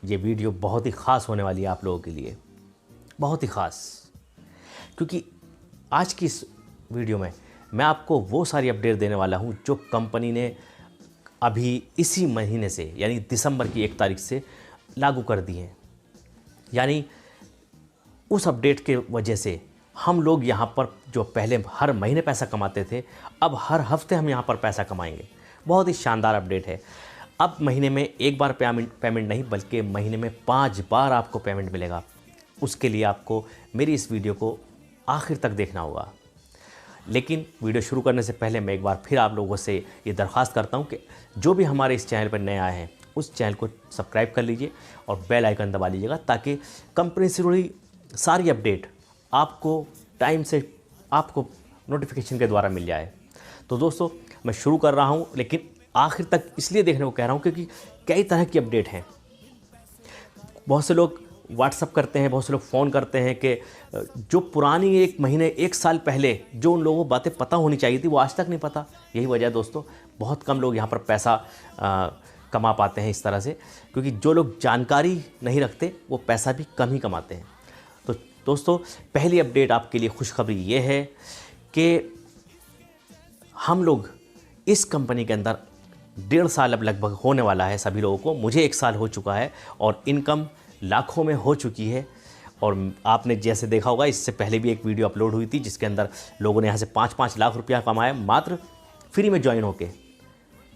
ये वीडियो बहुत ही ख़ास होने वाली है आप लोगों के लिए, बहुत ही ख़ास, क्योंकि आज की इस वीडियो में मैं आपको वो सारी अपडेट देने वाला हूँ जो कंपनी ने अभी इसी महीने से यानी दिसंबर की 1 तारीख से लागू कर दी हैं। यानी उस अपडेट के वजह से हम लोग यहाँ पर जो पहले हर महीने पैसा कमाते थे, अब हर हफ्ते हम यहाँ पर पैसा कमाएंगे। बहुत ही शानदार अपडेट है। अब महीने में एक बार पेमेंट नहीं बल्कि महीने में 5 बार आपको पेमेंट मिलेगा। उसके लिए आपको मेरी इस वीडियो को आखिर तक देखना होगा। लेकिन वीडियो शुरू करने से पहले मैं एक बार फिर आप लोगों से ये दरख्वास्त करता हूँ कि जो भी हमारे इस चैनल पर नए आए हैं उस चैनल को सब्सक्राइब कर लीजिए और बेल आइकन दबा लीजिएगा, ताकि कंपनी से जुड़ी सारी अपडेट आपको टाइम से आपको नोटिफिकेशन के द्वारा मिल जाए। तो दोस्तों मैं शुरू कर रहा हूँ, लेकिन आखिर तक इसलिए देखने को कह रहा हूँ क्योंकि कई तरह की अपडेट हैं। बहुत से लोग व्हाट्सअप करते हैं, बहुत से लोग फ़ोन करते हैं कि जो पुरानी 1 महीने 1 साल पहले जो उन लोगों को बातें पता होनी चाहिए थी वो आज तक नहीं पता। यही वजह है दोस्तों, बहुत कम लोग यहाँ पर पैसा कमा पाते हैं इस तरह से, क्योंकि जो लोग जानकारी नहीं रखते वो पैसा भी कम ही कमाते हैं। तो दोस्तों पहली अपडेट आपके लिए खुशखबरी ये है कि हम लोग इस कंपनी के अंदर 1.5 साल अब लगभग होने वाला है सभी लोगों को। मुझे 1 साल हो चुका है और इनकम लाखों में हो चुकी है। और आपने जैसे देखा होगा, इससे पहले भी एक वीडियो अपलोड हुई थी जिसके अंदर लोगों ने यहाँ से 5-5 लाख रुपया कमाया मात्र फ्री में ज्वाइन होके।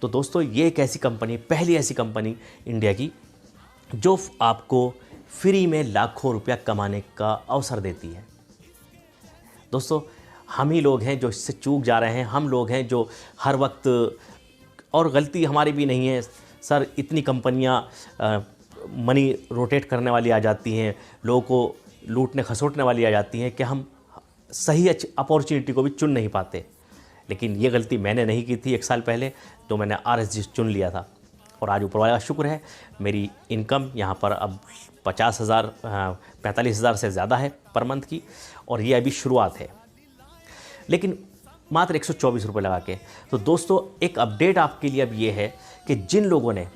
तो दोस्तों ये एक ऐसी कंपनी, पहली ऐसी कंपनी इंडिया की जो आपको फ्री में लाखों रुपया कमाने का अवसर देती है। दोस्तों हम ही लोग हैं जो इससे चूक जा रहे हैं, हम लोग हैं जो हर वक्त, और गलती हमारी भी नहीं है सर, इतनी कंपनियां मनी रोटेट करने वाली आ जाती हैं, लोगों को लूटने खसोटने वाली आ जाती हैं कि हम सही अपॉर्चुनिटी को भी चुन नहीं पाते। लेकिन ये गलती मैंने नहीं की थी 1 साल पहले, तो मैंने RSG चुन लिया था। और आज ऊपर वाले का शुक्र है, मेरी इनकम यहाँ पर अब 45,000 से ज़्यादा है पर मंथ की, और ये अभी शुरुआत है, लेकिन मात्र 124 रुपये लगा के। तो दोस्तों एक अपडेट आपके लिए अब ये है कि जिन लोगों ने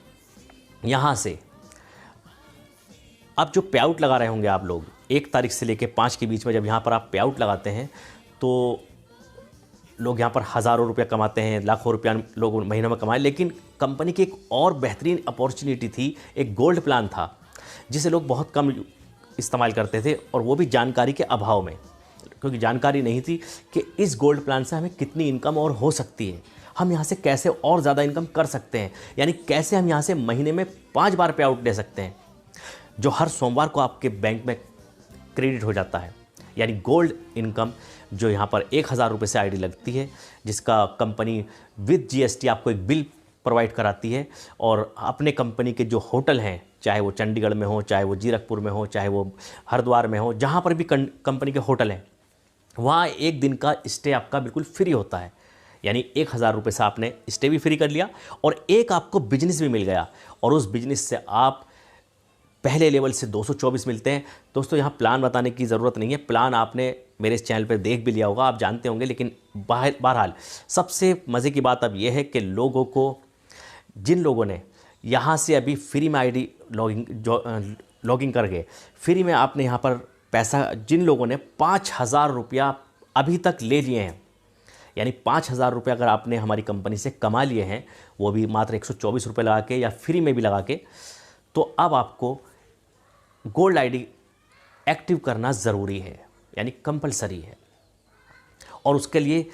यहाँ से अब जो पे आउट लगा रहे होंगे आप लोग 1 तारीख से लेकर 5 के बीच में, जब यहाँ पर आप पे आउट लगाते हैं तो लोग यहाँ पर हज़ारों रुपया कमाते हैं, लाखों रुपया लोग महीनों में कमाए। लेकिन कंपनी की एक और बेहतरीन अपॉर्चुनिटी थी, एक गोल्ड प्लान था जिसे लोग बहुत कम इस्तेमाल करते थे, और वो भी जानकारी के अभाव में, क्योंकि जानकारी नहीं थी कि इस गोल्ड प्लान से हमें कितनी इनकम और हो सकती है, हम यहाँ से कैसे और ज़्यादा इनकम कर सकते हैं, यानी कैसे हम यहाँ से महीने में 5 बार पे आउट ले सकते हैं, जो हर सोमवार को आपके बैंक में क्रेडिट हो जाता है। यानी गोल्ड इनकम जो यहाँ पर 1,000 रुपये से आईडी लगती है, जिसका कंपनी विद GST आपको एक बिल प्रोवाइड कराती है, और अपने कंपनी के जो होटल हैं, चाहे वो चंडीगढ़ में हो, चाहे वो जीरकपुर में हो, चाहे वो हरिद्वार में हो, जहाँ पर भी कंपनी के होटल हैं, वहाँ 1 दिन का स्टे आपका बिल्कुल फ्री होता है। यानी 1,000 रुपये से आपने स्टे भी फ्री कर लिया और एक आपको बिजनेस भी मिल गया, और उस बिजनेस से आप पहले लेवल से 224 मिलते हैं। दोस्तों यहाँ प्लान बताने की ज़रूरत नहीं है, प्लान आपने मेरे इस चैनल पर देख भी लिया होगा, आप जानते होंगे। लेकिन बहरहाल सबसे मज़े की बात अब यह है कि लोगों को, जिन लोगों ने यहाँ से अभी फ्री में आईडी लॉगिन करके फ्री में आपने यहाँ पर पैसा, जिन लोगों ने 5,000 रुपया अभी तक ले लिए हैं, यानी 5,000 रुपये अगर आपने हमारी कंपनी से कमा लिए हैं, वो भी मात्र 124 रुपये लगा के या फ्री में भी लगा के, तो अब आपको गोल्ड आईडी एक्टिव करना ज़रूरी है, यानी कंपलसरी है। और उसके लिए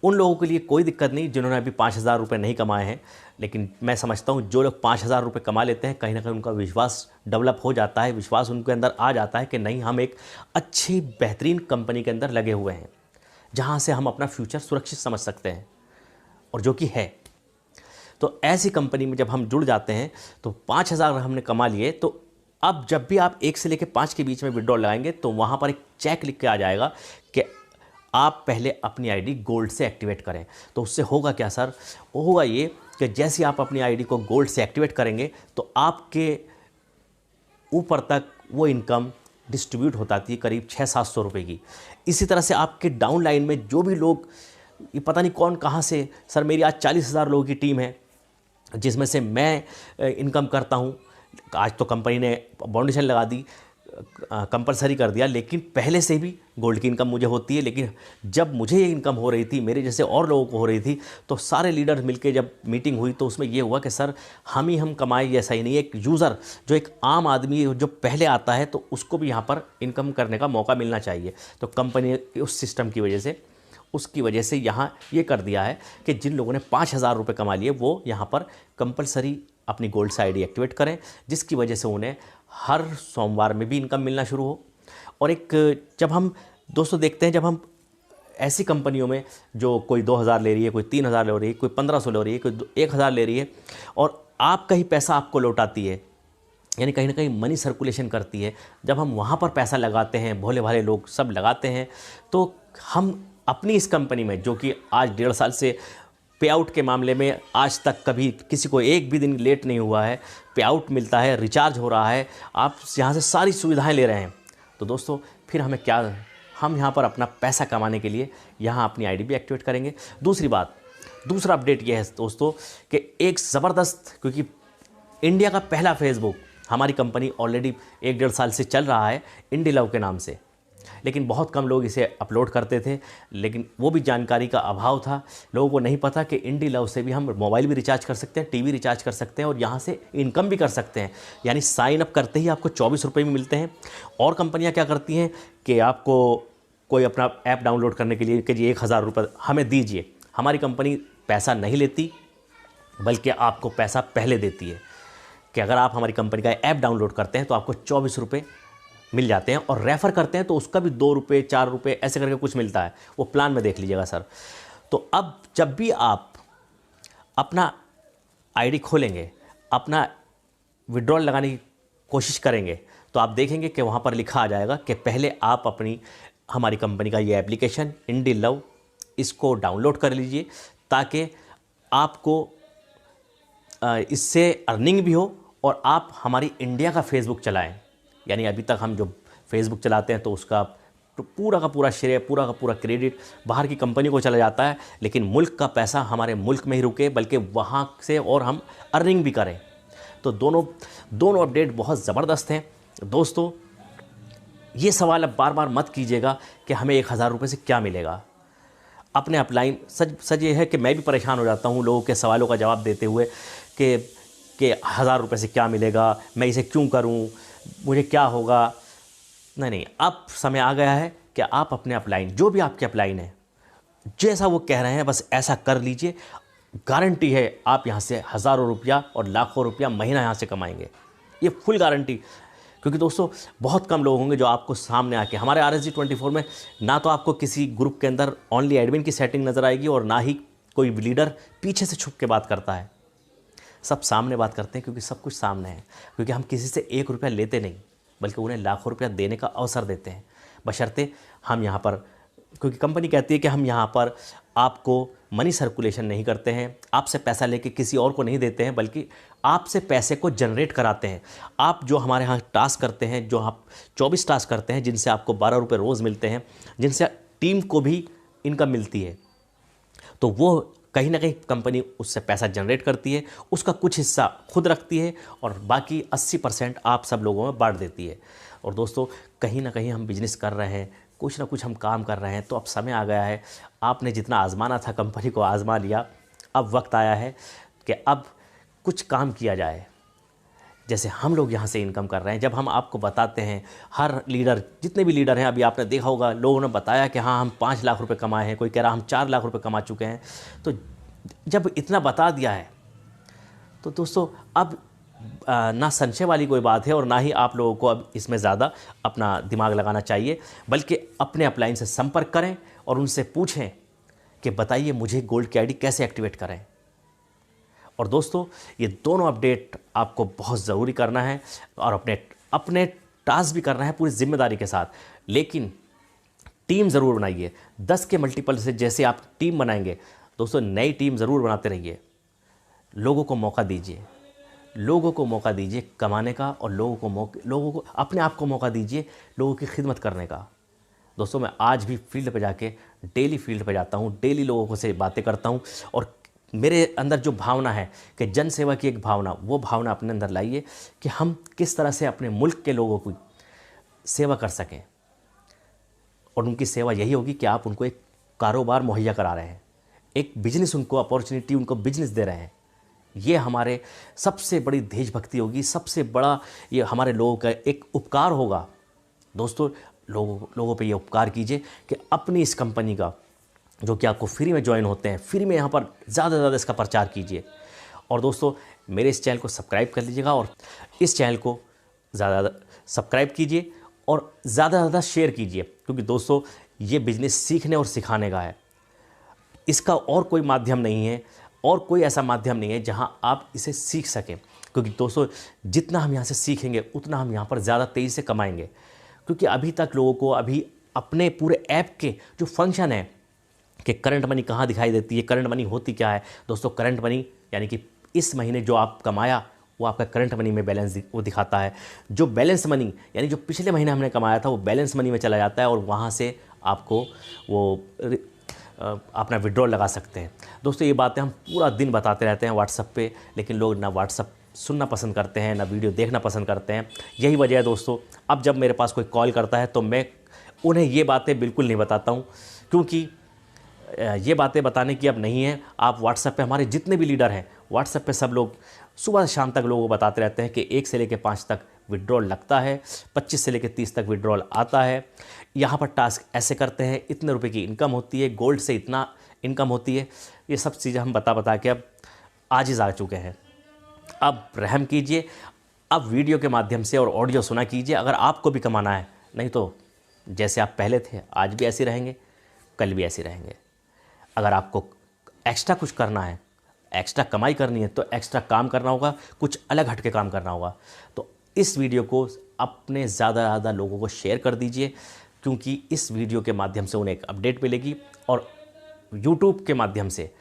उन लोगों के लिए कोई दिक्कत नहीं जिन्होंने अभी 5,000 रुपये नहीं कमाए हैं, लेकिन मैं समझता हूँ जो लोग 5,000 रुपये कमा लेते हैं, कहीं ना कहीं उनका विश्वास डेवलप हो जाता है, विश्वास उनके अंदर आ जाता है कि नहीं, हम एक अच्छी बेहतरीन कंपनी के अंदर लगे हुए हैं जहाँ से हम अपना फ्यूचर सुरक्षित समझ सकते हैं, और जो कि है। तो ऐसी कंपनी में जब हम जुड़ जाते हैं तो 5,000 हमने कमा लिए, तो अब जब भी आप 1 से लेकर 5 के बीच में विड्रॉल लगाएंगे तो वहाँ पर एक चेक लिख के आ जाएगा कि आप पहले अपनी आईडी गोल्ड से एक्टिवेट करें। तो उससे होगा क्या सर? वो होगा ये कि जैसे आप अपनी आईडी को गोल्ड से एक्टिवेट करेंगे तो आपके ऊपर तक वो इनकम डिस्ट्रीब्यूट होता थी करीब 600-700 रुपये की। इसी तरह से आपके डाउन लाइन में जो भी लोग, ये पता नहीं कौन कहाँ से, सर मेरी आज 40,000 लोगों की टीम है जिसमें से मैं इनकम करता हूँ, आज तो कंपनी ने बाउंडेशन लगा दी, कंपलसरी कर दिया, लेकिन पहले से भी गोल्ड की इनकम मुझे होती है। लेकिन जब मुझे ये इनकम हो रही थी, मेरे जैसे और लोगों को हो रही थी, तो सारे लीडर्स मिलके जब मीटिंग हुई तो उसमें ये हुआ कि सर हम कमाएं, ये सही नहीं है। एक यूज़र जो एक आम आदमी जो पहले आता है तो उसको भी यहाँ पर इनकम करने का मौका मिलना चाहिए। तो कंपनी उस सिस्टम की वजह से, उसकी वजह से यहाँ ये कर दिया है कि जिन लोगों ने 5,000 रुपये कमा लिए वो यहाँ पर कंपलसरी अपनी गोल्ड सा आईडी एक्टिवेट करें, जिसकी वजह से उन्हें हर सोमवार में भी इनकम मिलना शुरू हो। और एक जब हम दोस्तों देखते हैं, जब हम ऐसी कंपनियों में जो कोई 2,000 ले रही है, कोई 3,000 ले रही है, कोई 1,500 ले रही है, कोई 1,000 ले रही है, और आपका ही पैसा आपको लौटाती है, यानी कहीं ना कहीं मनी सर्कुलेशन करती है। जब हम वहाँ पर पैसा लगाते हैं, भोले भाले लोग सब लगाते हैं, तो हम अपनी इस कंपनी में, जो कि आज 1.5 साल से पे आउट के मामले में आज तक कभी किसी को एक भी दिन लेट नहीं हुआ है, पे आउट मिलता है, रिचार्ज हो रहा है, आप यहाँ से सारी सुविधाएं ले रहे हैं, तो दोस्तों फिर हमें क्या, हम यहाँ पर अपना पैसा कमाने के लिए यहाँ अपनी आईडी भी एक्टिवेट करेंगे। दूसरी बात, दूसरा अपडेट ये है दोस्तों कि एक ज़बरदस्त, क्योंकि इंडिया का पहला फेसबुक हमारी कंपनी ऑलरेडी 1-1.5 साल से चल रहा है इंडीलव के नाम से, लेकिन बहुत कम लोग इसे अपलोड करते थे, लेकिन वो भी जानकारी का अभाव था। लोगों को नहीं पता कि इंडीलव से भी हम मोबाइल भी रिचार्ज कर सकते हैं, टीवी रिचार्ज कर सकते हैं और यहाँ से इनकम भी कर सकते हैं। यानी साइन अप करते ही आपको 24 रुपये भी मिलते हैं। और कंपनियाँ क्या करती हैं कि आपको कोई अपना ऐप डाउनलोड करने के लिए कि जी 1,000 रुपये हमें दीजिए। हमारी कंपनी पैसा नहीं लेती, बल्कि आपको पैसा पहले देती है कि अगर आप हमारी कंपनी का ऐप डाउनलोड करते हैं तो आपको 24 रुपये मिल जाते हैं, और रेफ़र करते हैं तो उसका भी 2 रुपये 4 रुपये ऐसे करके कुछ मिलता है, वो प्लान में देख लीजिएगा सर। तो अब जब भी आप अपना आईडी खोलेंगे, अपना विड्रॉल लगाने की कोशिश करेंगे, तो आप देखेंगे कि वहाँ पर लिखा आ जाएगा कि पहले आप अपनी हमारी कंपनी का ये एप्लीकेशन इंडीलव, इसको डाउनलोड कर लीजिए, ताकि आपको इससे अर्निंग भी हो और आप हमारी इंडिया का फेसबुक चलाएं। यानी अभी तक हम जो फेसबुक चलाते हैं तो उसका पूरा का पूरा श्रेय, पूरा का पूरा क्रेडिट बाहर की कंपनी को चला जाता है, लेकिन मुल्क का पैसा हमारे मुल्क में ही रुके, बल्कि वहाँ से और हम अर्निंग भी करें। तो दोनों अपडेट बहुत ज़बरदस्त हैं दोस्तों। ये सवाल अब बार बार मत कीजिएगा कि हमें 1,000 रुपये से क्या मिलेगा। अपने अपलाइन सच ये है कि मैं भी परेशान हो जाता हूँ लोगों के सवालों का जवाब देते हुए कि 1,000 रुपये से क्या मिलेगा, मैं इसे क्यों करूँ, मुझे क्या होगा। नहीं, अब समय आ गया है कि आप अपने अपलाइन, जो भी आपके अपलाइन है, जैसा वो कह रहे हैं बस ऐसा कर लीजिए। गारंटी है आप यहाँ से हज़ारों रुपया और लाखों रुपया महीना यहाँ से कमाएंगे, ये फुल गारंटी। क्योंकि दोस्तों बहुत कम लोग होंगे जो आपको सामने आके, हमारे RSG24 में ना तो आपको किसी ग्रुप के अंदर ओनली एडमिन की सेटिंग नज़र आएगी और ना ही कोई लीडर पीछे से छुप के बात करता है। सब सामने बात करते हैं, क्योंकि सब कुछ सामने है। क्योंकि हम किसी से 1 रुपया लेते नहीं, बल्कि उन्हें लाखों रुपया देने का अवसर देते हैं, बशर्ते हम यहाँ पर, क्योंकि कंपनी कहती है कि हम यहाँ पर आपको मनी सर्कुलेशन नहीं करते हैं, आपसे पैसा लेके किसी और को नहीं देते हैं, बल्कि आपसे पैसे को जनरेट कराते हैं। आप जो हमारे यहाँ टास्क करते हैं, जो आप 24 टास्क करते हैं, जिनसे आपको 12 रुपये रोज़ मिलते हैं, जिनसे टीम को भी इनकम मिलती है, तो वो कहीं ना कहीं कंपनी उससे पैसा जनरेट करती है, उसका कुछ हिस्सा खुद रखती है और बाकी 80% आप सब लोगों में बांट देती है। और दोस्तों कहीं ना कहीं हम बिजनेस कर रहे हैं, कुछ ना कुछ हम काम कर रहे हैं, तो अब समय आ गया है, आपने जितना आजमाना था कंपनी को आजमा लिया, अब वक्त आया है कि अब कुछ काम किया जाए। जैसे हम लोग यहाँ से इनकम कर रहे हैं, जब हम आपको बताते हैं, हर लीडर, जितने भी लीडर हैं, अभी आपने देखा होगा लोगों ने बताया कि हाँ हम 5 लाख रुपए कमाए हैं, कोई कह रहा हम 4 लाख रुपए कमा चुके हैं। तो जब इतना बता दिया है तो दोस्तों अब ना संशय वाली कोई बात है और ना ही आप लोगों को अब इसमें ज़्यादा अपना दिमाग लगाना चाहिए, बल्कि अपने अपलाइन से संपर्क करें और उनसे पूछें कि बताइए मुझे गोल्ड की आईडी कैसे एक्टिवेट करें। और दोस्तों ये दोनों अपडेट आपको बहुत ज़रूरी करना है और अपने टास्क भी करना है पूरी जिम्मेदारी के साथ, लेकिन टीम ज़रूर बनाइए। 10 के मल्टीपल से जैसे आप टीम बनाएंगे दोस्तों, नई टीम ज़रूर बनाते रहिए। लोगों को मौका दीजिए, लोगों को मौका दीजिए कमाने का, और लोगों को अपने आप को मौका दीजिए लोगों की खिदमत करने का। दोस्तों मैं आज भी फील्ड पे जाके, डेली फील्ड पे जाता हूँ, डेली लोगों से बातें करता हूँ और मेरे अंदर जो भावना है कि जन सेवा की एक भावना, वो भावना अपने अंदर लाइए कि हम किस तरह से अपने मुल्क के लोगों की सेवा कर सकें। और उनकी सेवा यही होगी कि आप उनको एक कारोबार मुहैया करा रहे हैं, एक बिजनेस, उनको अपॉर्चुनिटी, उनको बिजनेस दे रहे हैं। ये हमारे सबसे बड़ी देशभक्ति होगी, सबसे बड़ा ये हमारे लोगों का एक उपकार होगा। दोस्तों, लोगों पे ये उपकार कीजिए कि अपनी इस कंपनी का, जो कि आपको फ्री में ज्वाइन होते हैं, फ्री में यहाँ पर ज़्यादा से ज़्यादा इसका प्रचार कीजिए। और दोस्तों, मेरे इस चैनल को सब्सक्राइब कर लीजिएगा और इस चैनल को ज़्यादा सब्सक्राइब कीजिए और ज़्यादा से ज़्यादा शेयर कीजिए, क्योंकि दोस्तों ये बिज़नेस सीखने और सिखाने का है। इसका और कोई माध्यम नहीं है, और कोई ऐसा माध्यम नहीं है जहां आप इसे सीख सकें। क्योंकि दोस्तों, जितना हम यहाँ से सीखेंगे उतना हम यहाँ पर ज़्यादा तेज़ी से कमाएंगे। क्योंकि अभी तक लोगों को अभी अपने पूरे ऐप के जो फंक्शन है कि करंट मनी कहाँ दिखाई देती है, करंट मनी होती क्या है। दोस्तों, करंट मनी यानी कि इस महीने जो आप कमाया वो आपका करंट मनी में बैलेंस वो दिखाता है। जो बैलेंस मनी यानी जो पिछले महीने हमने कमाया था वो बैलेंस मनी में चला जाता है और वहाँ से आपको वो अपना विड्रॉल लगा सकते हैं। दोस्तों, ये बातें हम पूरा दिन बताते रहते हैं व्हाट्सएप पे, लेकिन लोग ना व्हाट्सएप सुनना पसंद करते हैं, ना वीडियो देखना पसंद करते हैं। यही वजह है दोस्तों, अब जब मेरे पास कोई कॉल करता है तो मैं उन्हें ये बातें बिल्कुल नहीं बताता हूँ, क्योंकि ये बातें बताने की अब नहीं है। आप व्हाट्सएप पे, हमारे जितने भी लीडर हैं व्हाट्सएप पे, सब लोग सुबह से शाम तक लोगों को बताते रहते हैं कि 1 से लेकर 5 तक विड्रॉल लगता है, 25 से लेकर 30 तक विड्रॉल आता है, यहाँ पर टास्क ऐसे करते हैं, इतने रुपए की इनकम होती है, गोल्ड से इतना इनकम होती है। ये सब चीज़ें हम बता के अब आजिज़ आ चुके हैं। अब रहम कीजिए, अब वीडियो के माध्यम से और ऑडियो सुना कीजिए अगर आपको भी कमाना है। नहीं तो जैसे आप पहले थे आज भी ऐसे रहेंगे, कल भी ऐसे रहेंगे। अगर आपको एक्स्ट्रा कुछ करना है, एक्स्ट्रा कमाई करनी है, तो एक्स्ट्रा काम करना होगा, कुछ अलग हट के काम करना होगा। तो इस वीडियो को अपने ज़्यादा से ज़्यादा लोगों को शेयर कर दीजिए, क्योंकि इस वीडियो के माध्यम से उन्हें एक अपडेट मिलेगी। और यूट्यूब के माध्यम से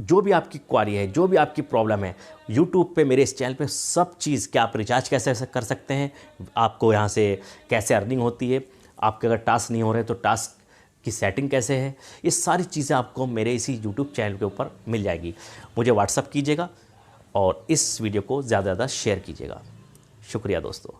जो भी आपकी क्वारी है, जो भी आपकी प्रॉब्लम है, यूट्यूब पे मेरे इस चैनल पे सब चीज़, क्या आप रिचार्ज कैसे कर सकते हैं, आपको यहाँ से कैसे अर्निंग होती है, आपके अगर टास्क नहीं हो रहे तो टास्क की सेटिंग कैसे है, ये सारी चीज़ें आपको मेरे इसी यूट्यूब चैनल के ऊपर मिल जाएगी। मुझे व्हाट्सअप कीजिएगा और इस वीडियो को ज़्यादा से ज़्यादा शेयर कीजिएगा। शुक्रिया दोस्तों।